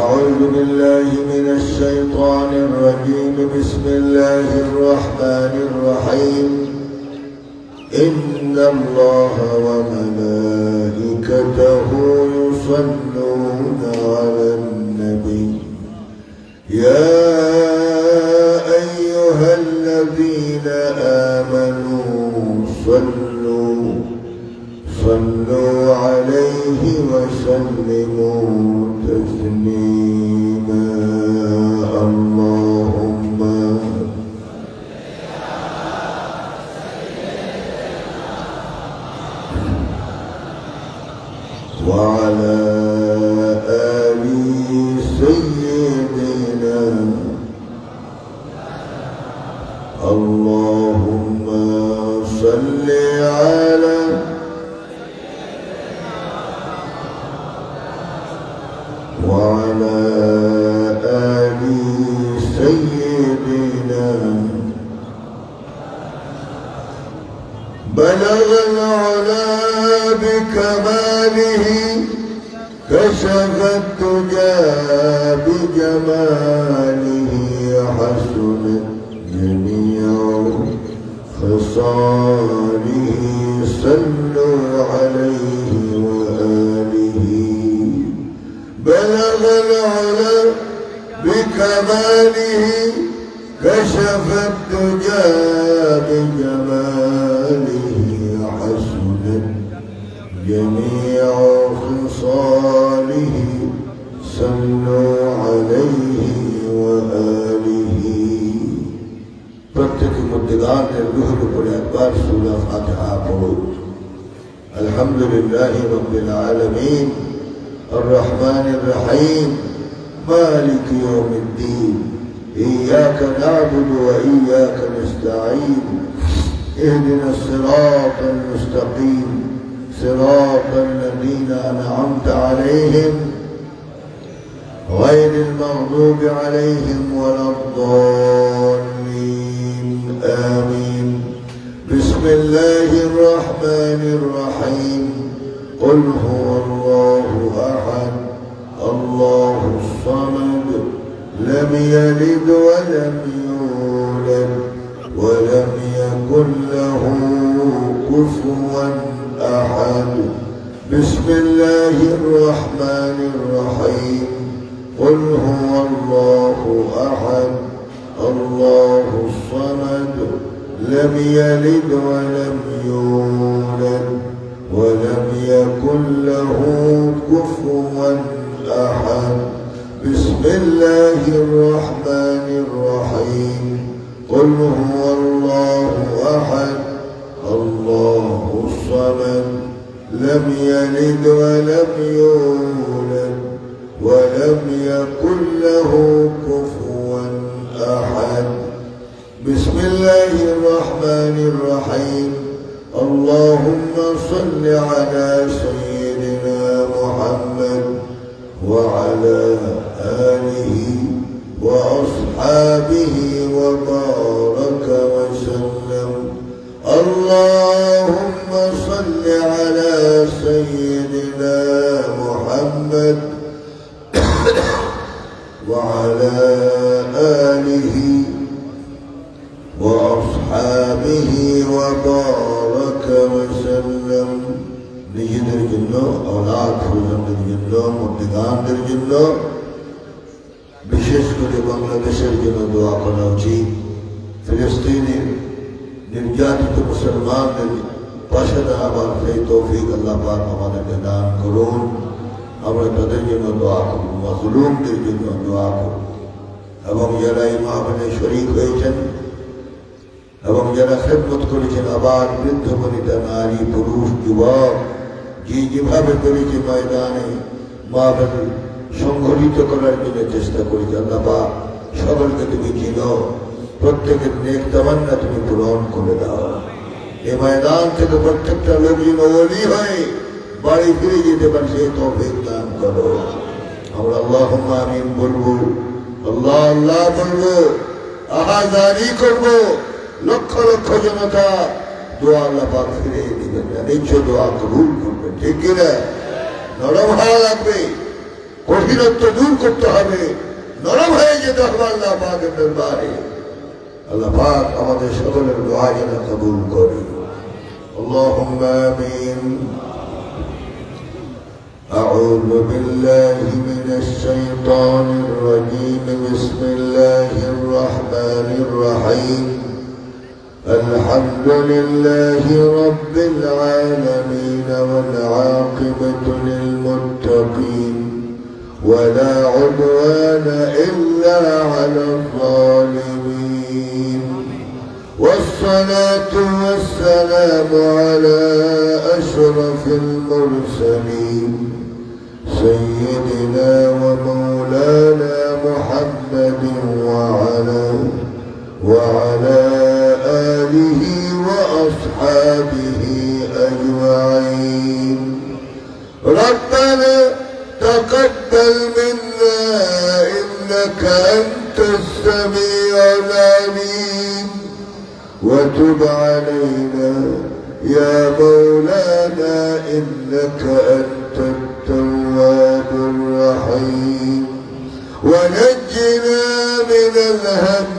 أعوذ بالله من الشيطان الرجيم. بسم الله الرحمن الرحيم. إن الله وملائكته يصلون على النبي يا أيها الذين آمنوا صلوا عليه وسلموا تسليما. اللهم وعلى آل سيدنا. اللهم صل على وعلى آل سيدنا. بلغ العلا بكماله كشف الدجى بجماله حسنت جميع خصاله. صلوا عليه وآله. بلغ العلا بكماله كشف الدجى بجماله حسنت جميع خصاله. صلوا عليه وآله. প্রত্যেক মুদ্দিগানের রূহের উপরে একবার সূরা ফাতিহা পড়ুন। আলহামদুলিল্লাহি রাব্বিল আলামিন الرحمن الرحيم مالك يوم الدين إياك نعبد وإياك نستعين اهدنا الصراط المستقيم صراط الذين أنعمت عليهم غير المغضوب عليهم ولا الضالين آمين. بسم الله الرحمن الرحيم. قل هو الله أحد الله الصمد لم يلد ولم يولد ولم يكن له كفوا أحد. بسم الله الرحمن الرحيم. قل هو الله أحد الله الصمد لم يلد ولم يولد ولم يكن له كفوا أحد. بسم الله الرحمن الرحيم. قل هو الله أحد الله الصمد لم يلد ولم يولد ولم يكن له كفوا أحد. بسم الله الرحمن الرحيم. اللهم صل على سيدنا محمد وعلى آله وأصحابه وبارك وسلم. اللهم صل على سيدنا محمد وعلى آله وأصحابه وبارك وسلم. নিজেদের জন্য আওলাদ ফরজনদের জন্য মুর্তিগানদের জন্য বিশেষ করে বাংলাদেশের জন্য দোয়া করা উচিত। ফিলিস্তিনের নির্যাতিত মুসলমানদের পাশে দাঁড়াবার সেই তৌফিক আল্লাহ পাক আমাদেরকে দান করুন। আমরা তাদের জন্য দোয়া করব, মাজলুমদের জন্য দোয়া করব, এবং যারা এই মাহফিলে শরীক হয়েছেন এবং যারা খেদমত করেছেন, আবার বৃদ্ধ বনিতা, নারী, পুরুষ, যুবক, যেভাবে করেছে ময়দানে মাহফিল সংগঠিত করার জন্য চেষ্টা করেছে, আল্লাহ পাক সকলকে তুমি চিনো, প্রত্যেকের নেক তামান্না তুমি পূরণ করে দাও। এই ময়দান থেকে প্রত্যেকটা লোক যেন ওলি হয়ে বাড়ি ফিরে যেতে পারে সেই তৌফিক দান করো। আমরা আল্লাহুম্মা আমিন বলবো, আল্লাহ আল্লাহ বলবো, আহাজারি করবো। লক্ষ লক্ষ জনতা দোয়া আল্লাহ পাক ফিরে দিবেন, নিশ্চয় দোয়া কবুল করবেন। ঠিক কিনা? নরম ভালো লাগবে, কঠিনত্ব দূর করতে হবে, নরম হয়ে যেতে হবে আল্লাহ পাকের দরবারে। আল্লাহ পাক আমাদের সকলের দোয়া যেন কবুল করে। আল্লাহুম্মা আমিন। أعوذ بالله من الشيطان الرجيم. بسم الله الرحمن الرحيم. الحمد لله رب العالمين والعاقبة للمتقين ولا عدوان إلا على الظالمين، والصلاة والسلام على أشرف المرسلين سيدنا ومولانا محمد وعلى آله وأصحابه أجمعين. ربنا تقبل منا إنك أنت السميع العليم، وتب علينا يا مولانا إنك أنت التواب الرحيم، ونجنا من الهم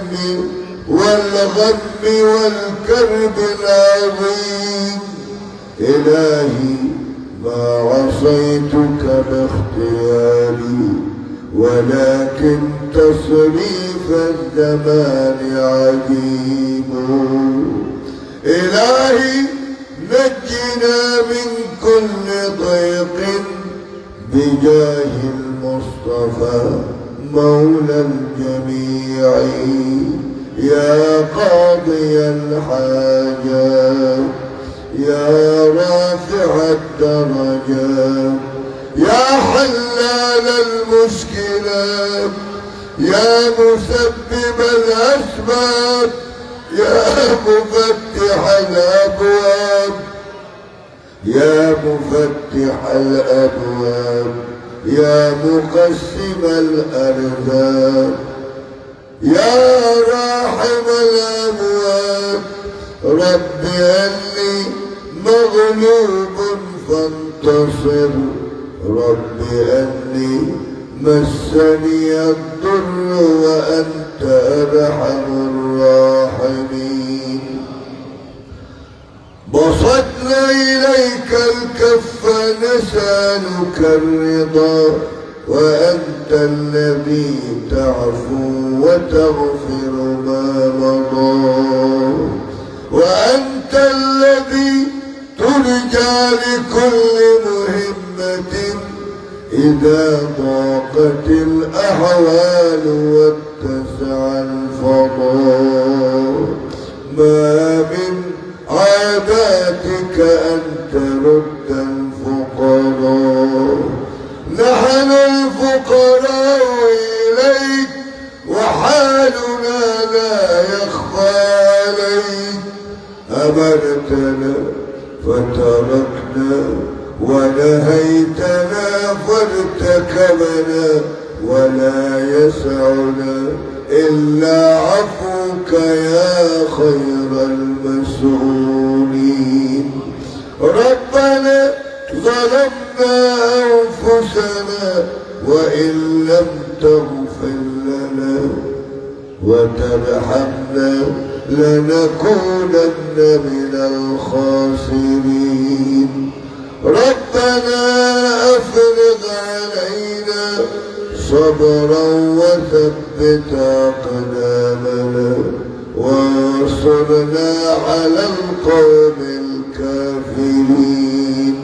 والغم والكرب العظيم. إلهي ما عصيتك باختياري، ولكن تصريف الزمان عجيب. إلهي نجنا من كل ضيق بجاه المصطفى مولى الجميع. يا قاضي الحاجات، يا رافع الدرجات، يا حلال المشكلات، يا مسبب الأسباب، يا مفتح الأبواب، يا مفتح الأبواب، يا مقسم الأرزاق، يا راحم الأموات. رب أني مغلوب فانتصر، رب أني مسني الضر وأنت أرحم الراحمين. بسطنا إليك الكف نسألك الرضا، وأنت الذي تعفو وتغفر ما مضى، وأنت الذي ترجى لكل مهمة إذا ضاقت الأحوال واتسع الفضاء. ما من عاداتك أن ترد الفقراء، نحن الفقراء إليك وحالنا لا يخفى عليك. أمرتنا فتركنا، ونهيتنا فارتكبنا، ولا يسعنا إلا عفوك يا خير المسؤولين. ربنا ظلمنا أنفسنا وإن لم تغفر لنا وترحمنا لنكونن من الخاسرين. ربنا أفرغ علينا صبرا وثبت أقدامنا وانصرنا على القوم الكافرين.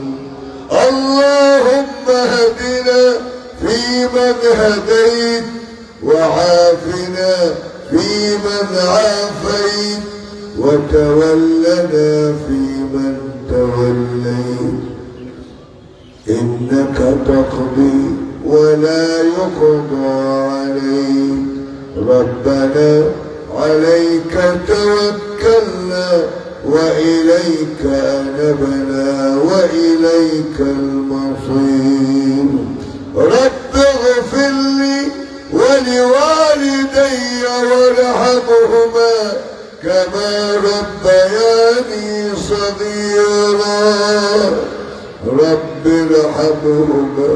اللهم اهدنا فيمن هديت، وعافنا فيمن عافيت، وتولنا فيمن توليت. إنك تقضي ولا يقضى عليك. ربنا عليك توكلنا وإليك أنبنا وإليك المصير. رب اغفر لي ولوالدي وارحمهما كما ربياني صغيرا. رب ارحمهما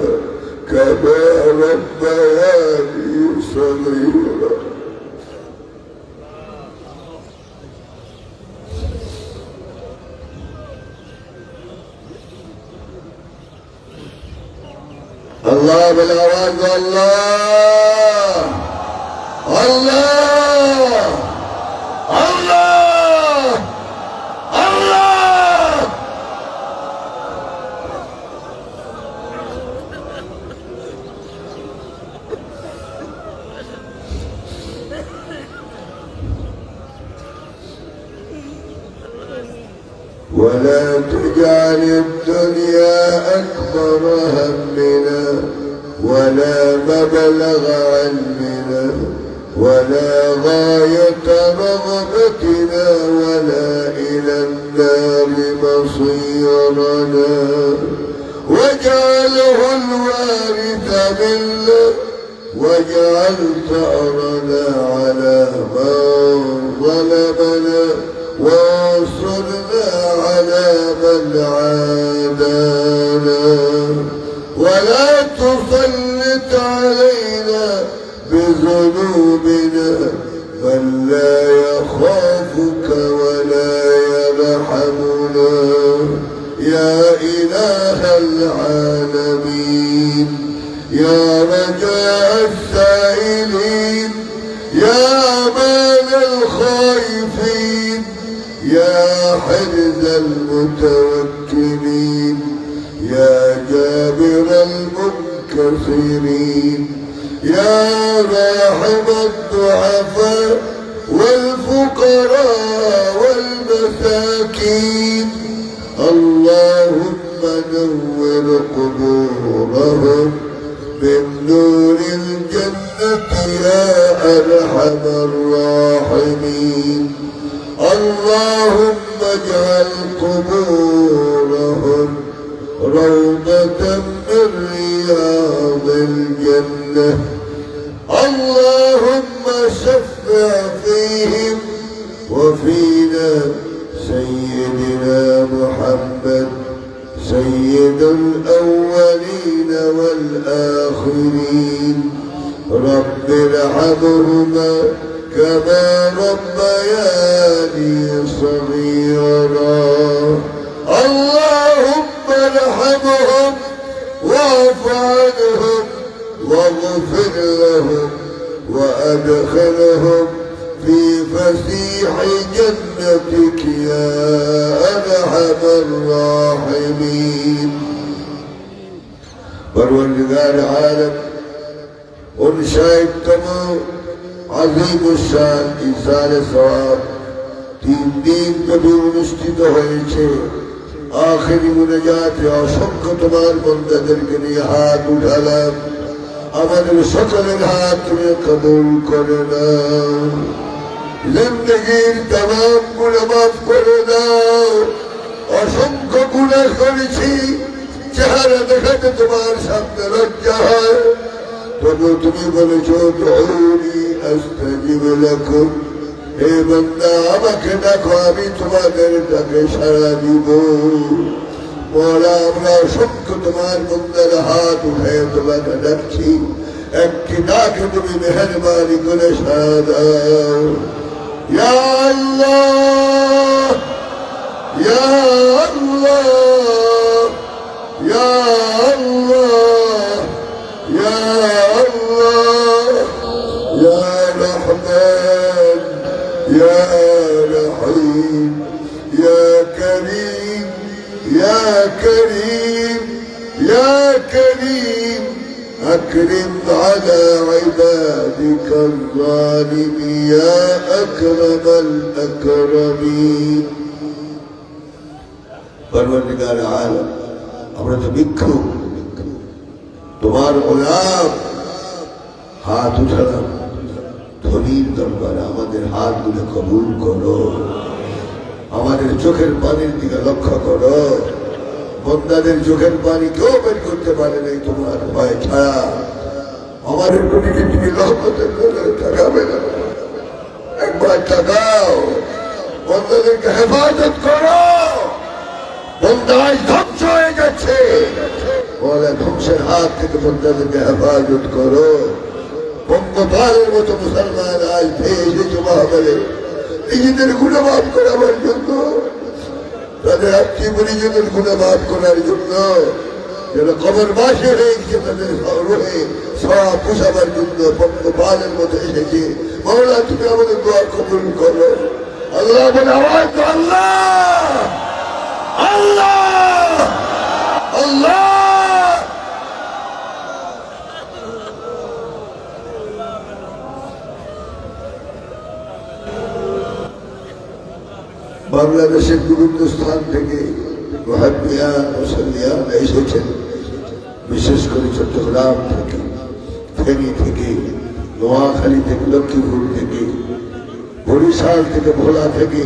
كما ربياني صغيرا. الله بالآواز الله الله الله الله. ولا تجعل الدنيا أكبر همنا ولا مبلغ علمنا ولا غاية رغبتنا ولا إلى النار مصيرنا. واجعله الوارث منا واجعل ثأرنا على من ظلمنا وانصرنا على من عادانا. ولا تسلط علينا بذنوبنا من لا يخافك ولا يرحمنا يا إله العالمين. يا رجاء السائلين يا أمان الخائفين يا حرز المتوكلين يا جابر المنكسرين يا راحم الضعفاء والفقراء والمساكين. اللهم نور قبورهم من نور الجنة يا أرحم الراحمين. اللهم اجعل قبورهم روضة من رياض الجنة. اللهم شفع فيهم وفينا سيدنا محمد سيد الأولين والآخرين. رب ارحمهما كما ربياني صغيرا. اللهم ارحمهم واعف عنهم واغفر لهم وادخلهم في فسيح جنتك يا ارحم الراحمين. परवरदिगार आलम उन शायद तमाम আজিম শান ইসারে সওয়াব 3 দিন ব্যাপী অনুষ্ঠিত হয়েছে। আখেরি মুনাজাতে অসংখ্য তোমার বান্দাদেরকে নিয়ে হাত উঠালাম। আমাদের সকলের হাত তুমি কবুল করে নাও। জিন্দেগীর तमाम গুনাহ মাফ করে দাও। অসংখ্য গুনাহ করেছি, চেহারা দেখাতে তোমার সামনে লজ্জা হয়। তবু তুমি বলেছো দুউনি আস্তাজিব লাকুম। হে বান্দা আমাকে ডাকো আমি তোমাদের ডাকে সাড়া দিব। মওলা আমরা অসংখ্য তোমার বান্দার হাত উঠে তোমাকে ডাকছি, একটি ডাকে তুমি মেহেরবানি করে সাড়া দাও। ইয়া আল্লাহ ইয়া আল্লাহ ইয়া আল্লাহ ইয়া আল্লাহ ইয়া রহমান ইয়া রহিম ইয়া করিম ইয়া করিম ইয়া করিম أكرم على عبادك الظالمين يا أكرم الأكرمين। परवरदिगार आलम আমরা তো ভিক্ষুক, তোমার গোলাম, হাত উঠালাম ধনীর দরবারে আমাদের হাতগুলো কবুল করো। আমাদের চোখের পানির দিকে লক্ষ্য করো। বন্দাদের চোখের পানি কেউ বের করতে পারে নাই তোমার ভয় ছাড়া। আমাদের প্রতিদিন তুমি রহমতের নজরে তাকাবে না, একবার তাকাও। বন্দাদেরকে হেফাজত করো। বন্দায় ধ্বংস হয়ে যাচ্ছে, ওরা ধ্বংসের হাত থেকে বন্ধাদেরকে হেফাজত করো। পঙ্গপালের মতো মুসলমান আজ পেয়ে এসেছে মহাবলে নিজেদের গুণা মাফ করাবার জন্য, তাদের আত্মীয় পরিজনের গুণা মাফ করার জন্য, যারা কবর বাসে হয়ে গেছে তাদের রোহে সব পোষাবার জন্য পঙ্গপালের মতো এসেছে। মৌলা তুমি আমাদের দোয়া কবুল করো। আল্লাহ বলে আওয়াজ তো আল্লাহ আল্লাহ আল্লাহ। বাংলাদেশের বিভিন্ন স্থান থেকে মুহাদ্দিয়ান মুসাল্লিয়ান এসেছেন, বিশেষ করে চট্টগ্রাম থেকে, ফেনী থেকে, নোয়াখালী থেকে, লক্ষ্মীপুর থেকে, বরিশাল থেকে, ভোলা থেকে,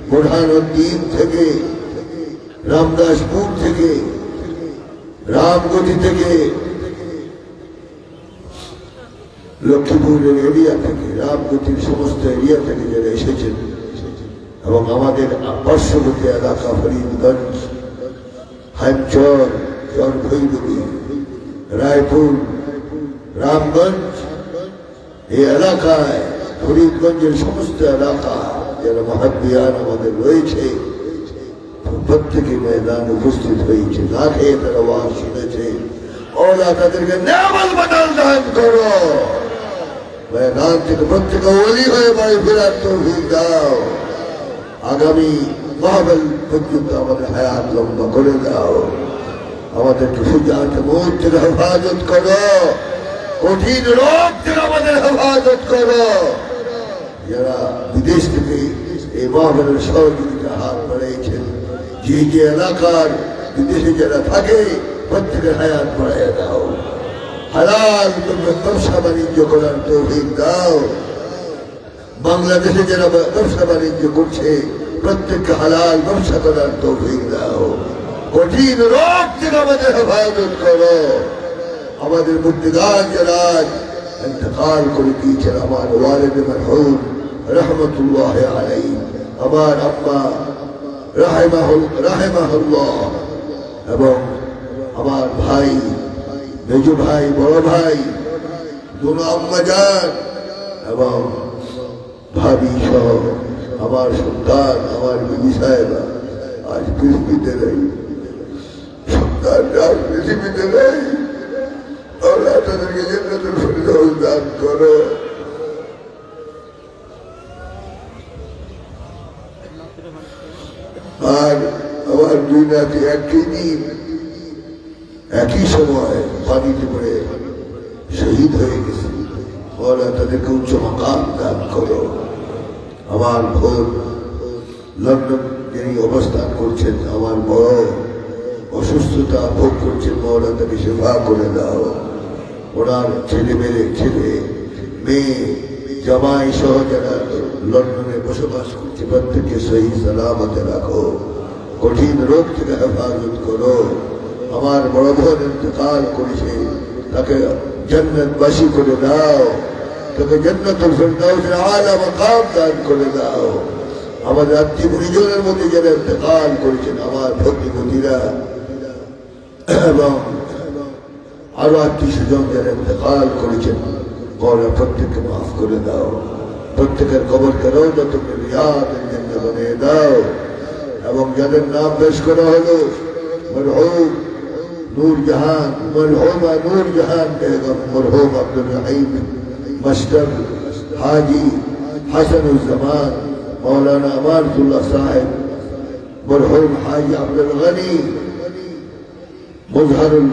বোরহানুদ্দিন থেকে, রামদাসপুর থেকে, রামগতি থেকে, লক্ষ্মীপুরের এরিয়া থেকে, রামগতির সমস্ত এরিয়া থেকে যারা এসেছেন এবং আমাদের পার্শ্ববর্তী এলাকা ফরিদগঞ্জ, হাইমচর, চরভৈরবী, রায়পুর, রামগঞ্জ, এই এলাকায় ফরিদগঞ্জের সমস্ত এলাকা যারা মুহাদ্দিয়ান আমাদের রয়েছে প্রত্যেকে ময়দানে উপস্থিত হয়েছে। না খেয়ে তারা ওয়াজ শুনেছে। ওলা তাদেরকে নেয়ামত বদল দান করো। ময়দান থেকে প্রত্যেকে ওলি হয়ে বাড়ি ফেরার তৌফিক দাও। আগামী মাহফিল পর্যন্ত আমাদের হায়াত লম্বা করে দাও। আমাদেরকে সুজাত মৌত থেকে হেফাজত করো, কঠিন রোগ থেকে আমাদের হেফাজত করো। যারা বিদেশ থেকে এই মাহফিলের সহযোগিতা হাত বাড়িয়েছেন, যে যে এলাকার বিদেশে যারা থাকে প্রত্যেকের হায়াত বাড়াইয়া দাও। হালাল ব্যবসা বাণিজ্য করার তৌফিক দাও। বাংলাদেশে যারা ব্যবসা বাণিজ্য করছে প্রত্যেককে হালাল ব্যবসা করার তৌফিক দাও। কঠিন রোগ থেকে আমাদের হেফাজত করো। আমাদের মুর্তিদার যারা ইন্তেকাল করে দিয়েছেন, আমার ওয়ালিদ মরহুম রহমতুল্লাহ আলাইহি, আমার আম্মা রাহিমাহুল্লাহ, এবং আমার ভাই, মেজো ভাই, বড় ভাই, দুনো আম্মা জান এবং ভাবি সহ আমার সন্তান, আমার বিবি সাহেবা আজ পৃথিবীতে নেই। সন্তানরা আজ পৃথিবীতে নেই। আল্লাহ তাদেরকে জান্নাতুল ফিরদাউস দান করো। আর আমার দুই নাতি একই দিন একই সময় পানিতে পড়ে শহীদ হয়ে গেছে। ওরা তাদেরকে উচ্চ মাকাম দান করো। আমার ভোর লন্ডন যিনি অবস্থান করছেন, আমার বড় অসুস্থতা ভোগ করছেন, ওরা তাকে সেবা করে দাও। ওনার ছেলে মেয়ে জামাই সহ যারা লন্ডনে বসবাস করছে প্রত্যেককে সহি সালামতে রাখো। কঠিন রোগ থেকে হেফাজত করো। আমার বড় বোন ইন্তেকাল করেছে, তাকে জান্নাতবাসী করে দাও। তাকে জান্নাতুল ফিরদাউসের আলা মাকাম দান করে দাও। আমাদের আত্মীয় পরিজনের মধ্যে যারা ইন্তেকাল করেছেন, আমার ভগ্নিপতিরা এবং আরো আত্মীয় স্বজন যারা ইন্তেকাল করেছেন, ওরা প্রত্যেককে মাফ করে দাও। প্রত্যেকের কবরকে রওজাতুম মিন রিয়াদিল জান্নাহ বানিয়ে দাও। এবং যাদের নাম পেশ করা হলো, মরহুম নূরজাহান, মরহুমা নূরজাহান বেগম, মরহুম আব্দুল রহিম মাস্টার, হাজি হাসানুজ্জামান, মৌলানা আমানতুল্লাহ সাহেব, মরহুম হাজি আব্দুল গনি, মুজহারুল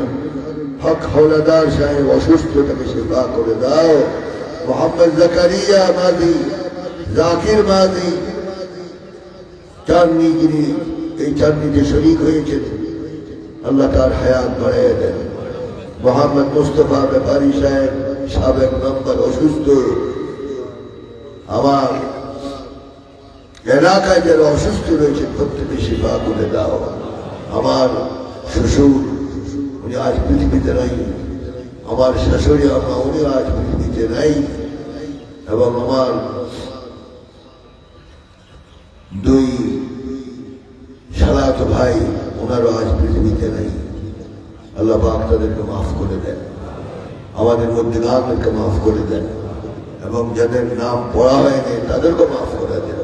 হক হৌলাদার সাহেব অসুস্থ, তাকে সেবা করে দাও। মোহাম্মদ জাকারিয়া মাদি, জাকির মাদি, চাঁদনি যিনি এই চাঁদনিতে শরীক হয়েছেন, আল্লাহ তার হায়াত বাড়িয়ে দেন। মোহাম্মদ মুস্তফা ব্যাপারী সাহেব সাবেক মেম্বার অসুস্থ। আমার এলাকায় যারা অসুস্থ রয়েছে প্রত্যেকে সেবা করে দাও। আমার শ্বশুর, উনি আজ পৃথিবীতে নাই। আমার শাশুড়ি আম্মা, উনি আজ পৃথিবীতে নাই। এবং আমার দুই শালাতো ভাই, ওনারও আজ পৃথিবীতে নাই। আল্লাহ পাক তাদেরকে মাফ করে দেন, আমাদের মধ্যে নামদেরকে মাফ করে দেন, এবং যাদের নাম পড়া হয়নি তাদেরকে মাফ করে দেন।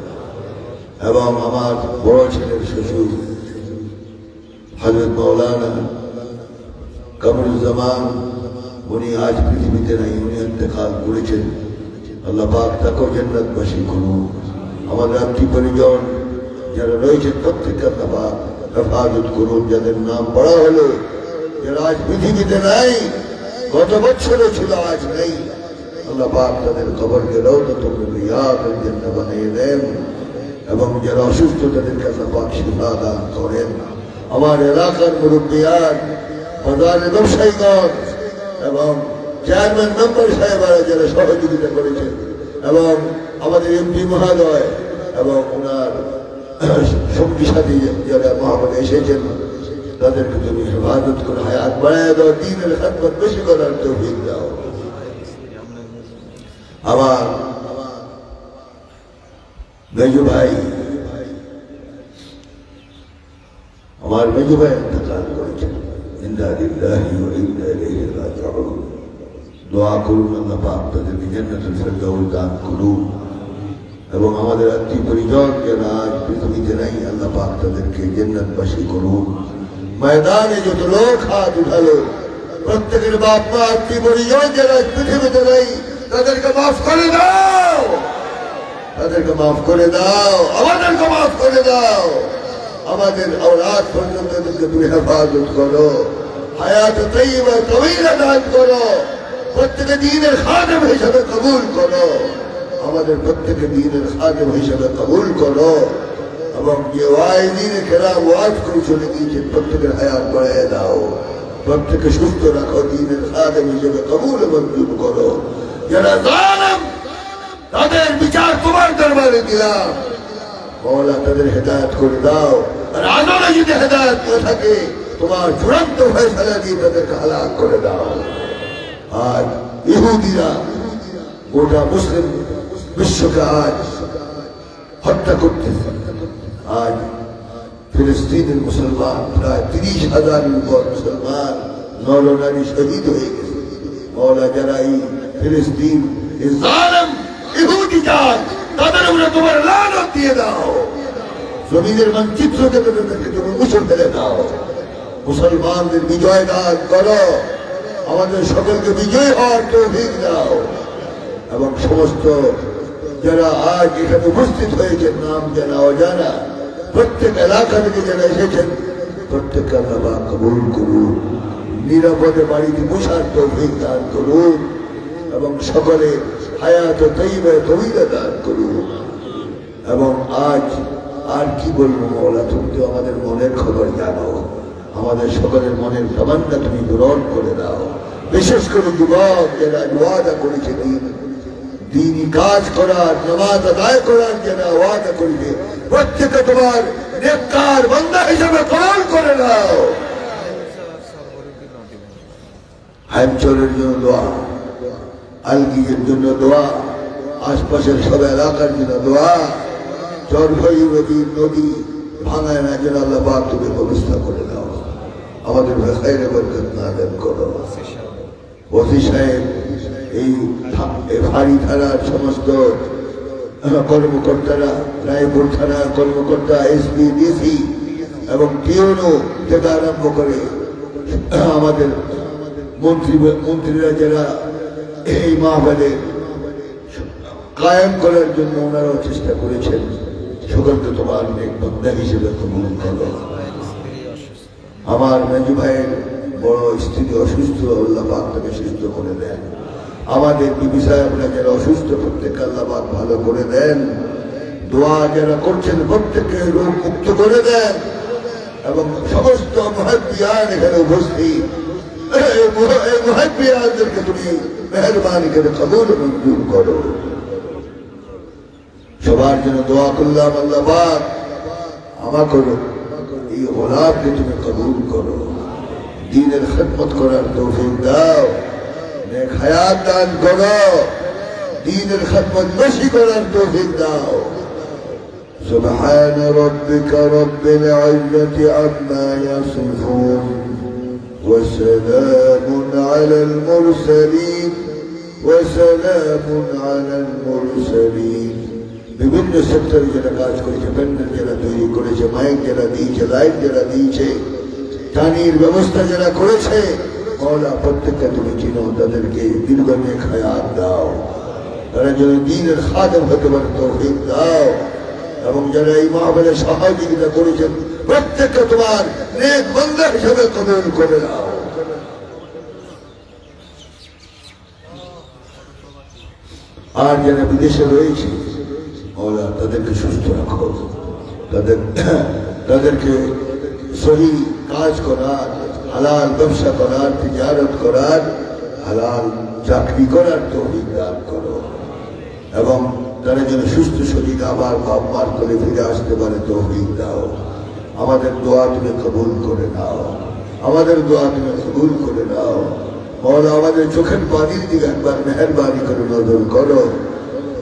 এবং আমার বড় ছেলের শ্বশুর হযরত মাওলানা কামরুজ্জামান, উনি আজ পৃথিবীতে নাই, উনি ইন্তেকাল করেছেন। আল্লাহ পাক তাকে জান্নাতবাসী করুন। আমাদের আত্মীয় পরিজন যারা রয়েছেন প্রত্যেককে আল্লাহ পাক হেফাজত করুন। যাদের নাম পড়া হলো, যারা আজ পৃথিবীতে নাই, গত বছরও ছিল আজ নেই, আল্লাহ পাক তাদের কবরকে রওজাতুল রিয়াদের জান্নাত বানিয়ে দেন। এবং যারা অসুস্থ তাদেরকে আল্লাহ পাক শিফা দান করেন। আমার এলাকার মুরব্বিয়ান, বাজারের ব্যবসায়ীগণ এবং চেয়ারম্যান মেম্বার সাহেবরা যারা সহযোগিতা করেছেন, এবং আমাদের এমপি মহোদয় এবং ওনার সঙ্গী সাথী যারা মহাপদে এসেছেন, তাদেরকে তুমি হেফাজত করে হায়াত বাড়ায় দাও, দ্বীনের খেদমত বেশি করার তৌফিক দাও। আমার মেজু ভাই ইন্তেকাল করেছেন। ইন্না লিল্লাহি ওয়া ইন্না ইলাইহি রাজিউন। দোয়া করুন আল্লাহ পাক তাদেরকে জান্নাতুল ফেরদাউস দান করুন। এবং আমাদের আত্মীয় পরিজন যারা আজ পৃথিবীতে নাই, আল্লাহ পাক তাদেরকে জান্নাতবাসী করুন। ময়দানে যত লোক হাত উঠালো, প্রত্যেকের বাপ মা আত্মীয় পরিজন যারা পৃথিবীতে নাই, তাদেরকে মাফ করে দাও, তাদেরকে মাফ করে দাও, আমাদেরকে মাফ করে দাও। আমাদের আওলাদ পর্যন্ত তাদেরকে তুমি হেফাজত করো, হায়াত তাইয়্যিবা তাওয়িলা দান করো, প্রত্যেকে দ্বীনের খাদেম হিসেবে কবুল করো, আমাদের প্রত্যেকে দ্বীনের খাদেম হিসেবে কবুল করো। এবং যে ওয়াইদিনে কেরাম ওয়াজ করে চলে গিয়েছেন, প্রত্যেকের হায়াত বাড়িয়ে দাও, প্রত্যেকে সুস্থ রাখো, দ্বীনের খাদেম হিসেবে কবুল মঞ্জুর করো। যারা জালেম, তাদের বিচার তোমার দরবারে দিলাম, মওলা তাদের হেদায়েত করে দাও। আর আদরে যদি হেদায়েত না থাকে, তোমার চূড়ান্ত ফয়সালা দিয়ে তাদেরকে হালাক করে দাও। আর ইহুদিরা গোটা মুসলিম বিশ্বকে আজ হত্যা করতেছে। আজ ফিলিস্তিনের মুসলমান প্রায় 30,000-এর উপর মুসলমান নরনারী শহীদ হয়ে গেছে। মওলা যারা এই ফিলিস্তিন জালেম ইহুদি জাত, তাদের উপরে তোমার লানত দিয়ে দাও, জমিনের মানচিত্র থেকে তাদেরকে তুমি মুছে ফেলে দাও। মুসলমানদের বিজয় দান করো, আমাদের সকলকে বিজয় হওয়ার তৌফিক দাও। এবং সমস্ত যারা আজ এখানে উপস্থিত হয়েছেন, নাম জানা অজানা, প্রত্যেক এলাকা থেকে যারা এসেছেন, প্রত্যেককে আল্লাহ কবুল করুন, নিরাপদে বাড়িতে বসার তৌফিক দান করুন, এবং সকলে হায়াত তাইয়্যিবা তাওয়িলা দান করুন। এবং আজ আর কি বলবো মওলা, তুমি তো আমাদের মনের খবর জানো, আমাদের সকলের মনের তামান্না তুমি পূরণ করে দাও। বিশেষ করে যুবক যারা ওয়াদা করেছে দ্বীনি কাজ করার, নামাজ আদায় করার যারা ওয়াদা করেছে, প্রত্যেকে তোমার নেককার বান্দা হিসেবে কবুল করে নাও। হাইমচরের জন্য দোয়া, আলগির জন্য দোয়া, আশপাশের সব এলাকার জন্য দোয়া, চরভাই নদী ভাঙায় না যেন আল্লাহ পাক তুমি ব্যবস্থা করে দাও। আমাদের খায়রে বরকত নাযিল করো। ওসি সাহেব, এই ভারী থানার সমস্ত কর্মকর্তারা, রায়পুর থানার কর্মকর্তা, এসপি, ডিসি এবং টিওনো থেকে আরম্ভ করে আমাদের মন্ত্রীরা যারা এই মাহফিলে কায়েম করার জন্য ওনারাও চেষ্টা করেছেন, সকলকে তোমার নেক বান্দা হিসেবে কবুল করো। আমার মেজু ভাইয়ের বড় স্ত্রী অসুস্থ, আল্লাহ পাক তাকে সুস্থ করে দেন। আমাদের বিবি সাহেবরা যারা অসুস্থ, প্রত্যেককে আল্লাহ পাক ভালো করে দেন। দোয়া যারা করছেন প্রত্যেককে রোগ মুক্ত করে দেন। এবং সমস্ত মুহাব্বিয়ান এখানে উপস্থিত, এই মুহাব্বিয়ানদেরকে তুমি মেহেরবানি করে কবুল মঞ্জুর করো। সবার জন্য দোয়া করলাম, আল্লাহ পাক আমাকে এই গোলাপকে তুমি কবুল করো, দ্বীনের খিদমত করার তৌফিক দাও, নেক হায়াত দান করো, দ্বীনের খিদমত বেশি করার তৌফিক দাও। سبحان ربك رب العزة عما يصفون وسلام على المرسلين وسلام على المرسلين বিভিন্ন সেক্টরে যারা কাজ করেছে, প্যান্ডেল যারা তৈরি করেছে, মাইক যারা দিয়েছে, লাইট যারা দিয়েছে, পানির ব্যবস্থা যারা করেছে, মওলা প্রত্যেককে তুমি চিনো, তাদেরকে দীর্ঘমেঘ হায়াত দাও, তারা যেন দ্বীনের খাদেম হতে পারে তৌফিক দাও, এবং যারা এই মাহফিলে সহযোগিতা করেছেন প্রত্যেককে তোমার নেক বান্দা হিসেবে কবুল করে দাও। আর যারা বিদেশে রয়েছে মওলা তাদেরকে সুস্থ রাখো, তাদেরকে সহি কাজ করার, হালাল ব্যবসা করার, তিজারত করার, হালাল চাকরি করার তৌফিক দান করো, এবং তারা যেন সুস্থ শরীর আবার বাপমার করে ফিরে আসতে পারে তৌফিক দাও। আমাদের দোয়া তুমি কবুল করে নাও, আমাদের দোয়া তুমি কবুল করে নাও। মওলা আমাদের চোখের পানির দিকে একবার মেহেরবানি করে নজর করো।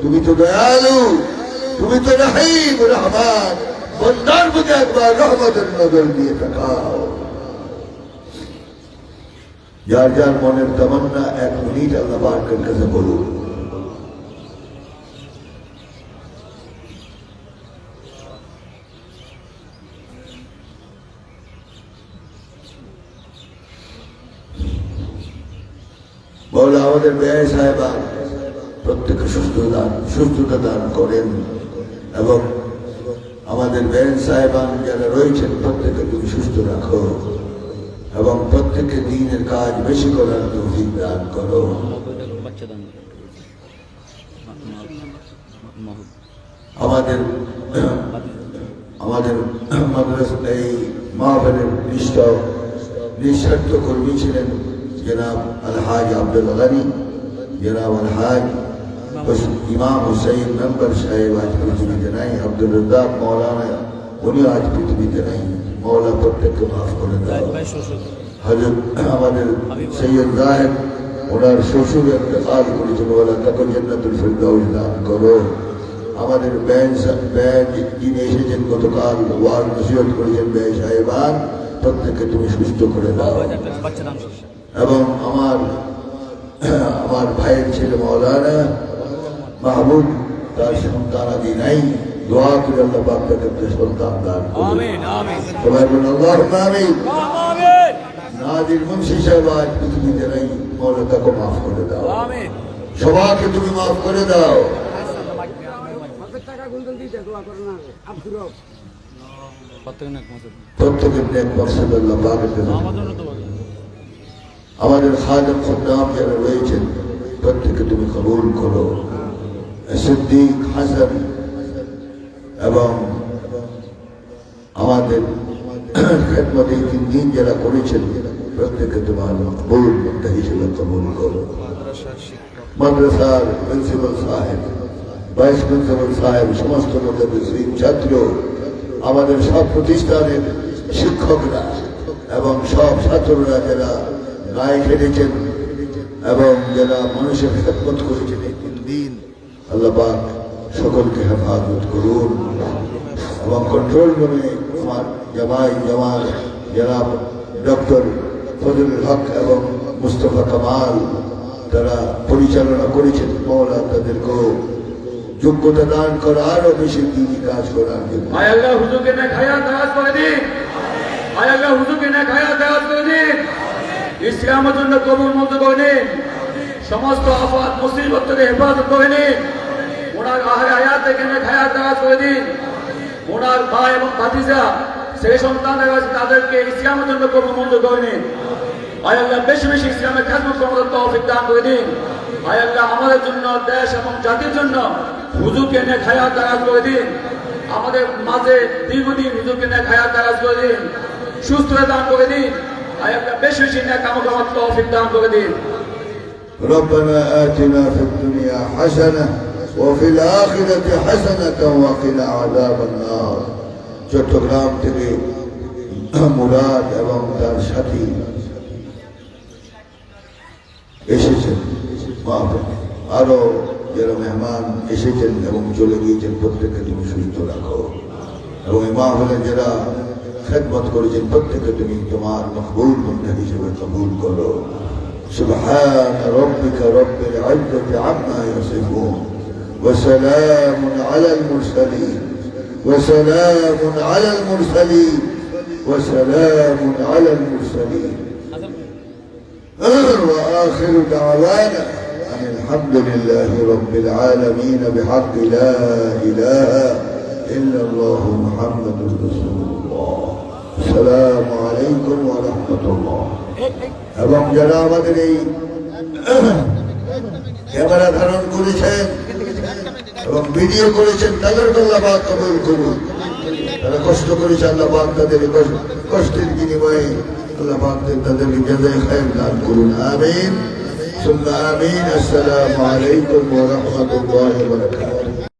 তুমি তো দয়ালু, তুমি তো রহিম রহমান, বন্দার প্রতি একবার রহমতের নজর দিয়ে তাকাও। যার যার মনের তামান্না 1 মিনিট আল্লাহ পাকের কাছে বলুন। মওলা আমাদের ব্যয় সাহেবান প্রত্যেককে সুস্থতা দান করেন, এবং আমাদের ব্যয় সাহেবান যারা রয়েছেন প্রত্যেককে তুমি সুস্থ রাখো, এবং প্রত্যেককে দ্বীনের কাজ বেশি করার তৌফিক দান করো। আমাদের মাদ্রাসা এই মাহফিলের নিঃস্বার্থ কর্মী ছিলেন জনাব আলহাজ আব্দুল গনি, জনাব আলহাজ ইমাম হুসাইন মেম্বার সাহেব আজ পৃথিবীতে নাই, আব্দুল রাজ্জাক মৌলানা উনিও আজ পৃথিবীতে নাই। মওলা প্রত্যেককে মাফ করে দাও। হযরত আমাদের সৈয়দ জাহেদ ওনার শ্বশুর ইন্তেকাল করেছে, মওলা তাকে জান্নাতুল ফিরদাউস দান করো। আমাদের ব্যান যিনি এসেছেন গতকাল ওয়াজ নসিহত করেছেন ব্যয় সাহেবান, প্রত্যেককে তুমি সুস্থ করে দাও। এবং আমার ভাইয়ের ছেলে মওলানা মাহবুব, তার সন্তান আদি নাই, দোয়া করে আল্লাহ পাক তাকে সন্তান দান করুন। আমিন আমিন, সবাই বলুন আল্লাহুম্মা আমিন। নাজির মুন্সি সাহেব আজ পৃথিবীতে নাই, মওলা তাকে মাফ করে দাও। আমিন, সবাইকে তুমি মাফ করে দাও। প্রত্যেকের নেক মাকসাদ আল্লাহ পাকের কাছে। আমাদের খাদেম খুদ্দাম যারা রয়েছেন প্রত্যেককে তুমি কবুল করো। সিদ্দিক হাসান এবং আমাদের খেদমতে 3 দিন যারা করেছেন প্রত্যেককে তোমার মকবুল বান্দা হিসেবে কবুল করো। মাদ্রাসার প্রিন্সিপাল সাহেব, ভাইস প্রিন্সিপাল সাহেব, সমস্ত মুদাররিসিন, ছাত্র, আমাদের সব প্রতিষ্ঠানের শিক্ষকরা এবং সব ছাত্ররা যারা গায়ে খেলেছেন এবং যারা মানুষের খেদমত করেছেন এই 3 দিন, আল্লাহ পাক সকলকে হেফাজত করুন। এবং কন্ট্রোল রুমে আমার জামাল জনাব ডক্টর ফজলুল হক এবং মুস্তফা কামাল তারা পরিচালনা করেছেন, মওলা তাদেরকেও যোগ্যতা দান করা, আরো বেশি দিনই কাজ করার জন্য। আয় আল্লাহ হুজুরকে নেক হায়াত দারাজ করে দিন, আয় আল্লাহ হুজুরকে নেক হায়াত দারাজ করে দিন, ইসলামের জন্য কবুল মঞ্জুর করে নিন, সমস্ত আফাত মুসিবত থেকে হেফাজত করে নিন, ওনার আহলে হায়াত থেকে নেক হায়াত দারাজ করে দিন, ওনার ভাই এবং ভাতিজা সেই সন্তানদের কাছে তাদেরকে ইসলামের জন্য কবুল মঞ্জুর করে নিন। আয় আল্লাহ বেশি বেশি ইসলামের খেদমত করার তৌফিক দান করে দিন। আয় আল্লাহ আমাদের জন্য, দেশ এবং জাতির জন্য হুজুরকে নেক হায়াত দারাজ করে দিন। আমাদের মাঝে দীর্ঘদিন হুজুরকে নেক হায়াত দারাজ করে দিন, সুস্থতা দান করে দিন। আয় আল্লাহ বেশি বেশি নেক আমল করার তৌফিক দান করে দিন। ربنا آتنا في الدنيا حسنة وفي الآخرة حسنة وقنا عذاب النار। চট্টগ্রাম থেকে মুরাদ এবং তার সাথী এসেছেন, আরো যারা মেহমান এসেছেন এবং চলে গিয়েছেন প্রত্যেককে তুমি সুস্থ রাখো। এবং এই মাহফিলে যারা খেদমত করেছেন প্রত্যেকে তুমি তোমার মকবুল বন্ধা হিসেবে কবুল করো। سبحان ربك رب العزة عما يصفون وسلام على المرسلين وسلام على المرسلين وسلام على المرسلين وآخر دعوانا أن الحمد لله رب العالمين بحق لا إله إلا الله محمد رسول الله السلام عليكم ورحمة الله এবং যারা আমাদের এই ক্যামেরা ধারণ করেছেন এবং ভিডিও করেছেন তাদের আল্লাহ পাক কবুল করুন। তারা কষ্ট করেছে, আল্লাহ পাক তাদের কষ্টের বিনিময়ে আল্লাহ পাক তাদেরকে জাযায়ে খায়র দান করুন। আমিন সুম্মা আমিন। আসসালামু আলাইকুম ওয়া রাহমাতুল্লাহি ওয়া বারাকাতুহু।